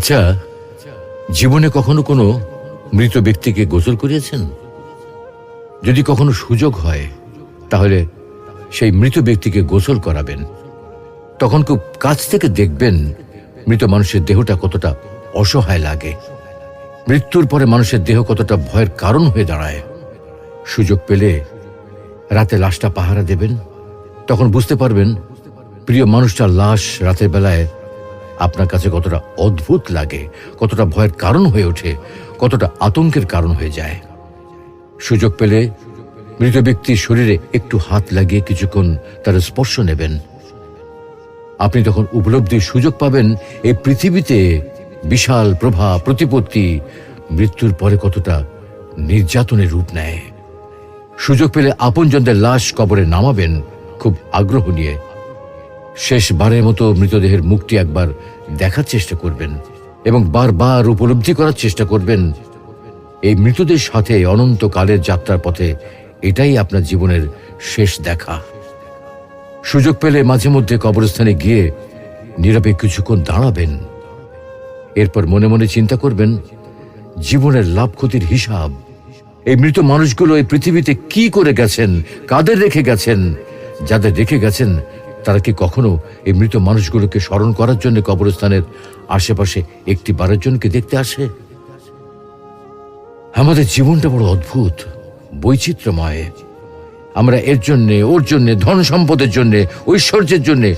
আচ্ছা, জীবনে কখনো কোনো মৃত ব্যক্তিকে গোসল করিয়েছেন? যদি কখনো সুযোগ হয় তাহলে সেই মৃত ব্যক্তিকে গোসল করাবেন। তখন খুব কাছ থেকে দেখবেন মৃত মানুষের দেহটা কতটা অসহায় লাগে, মৃত্যুর পরে মানুষের দেহ কতটা ভয়ের কারণ হয়ে দাঁড়ায়। সুযোগ পেলে রাতে লাশটা পাহারা দেবেন, তখন বুঝতে পারবেন প্রিয় মানুষটার লাশ রাতের বেলায় আপনার কাছে কতটা অদ্ভুত লাগে, কতটা ভয়ের কারণ হয়ে ওঠে, কতটা আতঙ্কের কারণ হয়ে যায়। সুযোগ পেলে মৃত ব্যক্তির শরীরে একটু হাত লাগিয়ে কিছুক্ষণ তার স্পর্শ নেবেন। আপনি তখন উপলব্ধির সুযোগ পাবেন এই পৃথিবীতে বিশাল প্রভাব প্রতিপত্তি মৃত্যুর পরে কতটা নির্যাতনের রূপ নেয়। সুযোগ পেলে আপনজনদের লাশ কবরে নামাবেন খুব আগ্রহ নিয়ে। শেষবারের মতো মৃতদেহের মুখটি একবার দেখার চেষ্টা করবেন এবং বারবার উপলব্ধি করার চেষ্টা করবেন এই মৃতদের সাথে অনন্তকালের যাত্রার পথে এটাই আপনার জীবনের শেষ দেখা। সুযোগ পেলে মাঝে মধ্যে কবরস্থানে গিয়ে নীরবে কিছুক্ষণ দাঁড়াবেন। এরপর মনে মনে চিন্তা করবেন জীবনের লাভ ক্ষতির হিসাব। এই মৃত মানুষগুলো এই পৃথিবীতে কি করে গেছেন, কাদের রেখে গেছেন। যাদের রেখে গেছেন তারা কি কখনো এই মৃত মানুষগুলোকে স্মরণ করার জন্য কবরস্থানের আশেপাশে একটি বারের জনকে দেখতে আসে? আমাদের জীবনটা বড় অদ্ভুত, বৈচিত্র্যময়। আমরা এর জন্যে ওর জন্যে, ধন সম্পদের জন্যে, ঐশ্বর্যের জন্যে,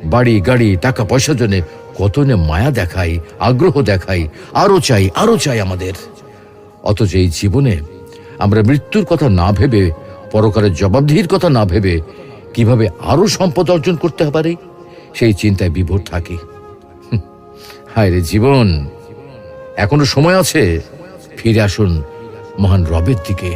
বাড়ি গাড়ি টাকা পয়সার জন্যে কত না মায়া দেখাই, আগ্রহ দেখাই, আরো চাই আমাদের। অথচ এই জীবনে আমরা মৃত্যুর কথা না ভেবে, পরকালের জবাবদিহির কথা না ভেবে কিভাবে আরো সম্পদ অর্জন করতে পারে সেই চিন্তায় বিভোর থাকি। হায় রে জীবন, এখনো সময় আছে, ফিরে আসুন মহান রবের দিকে।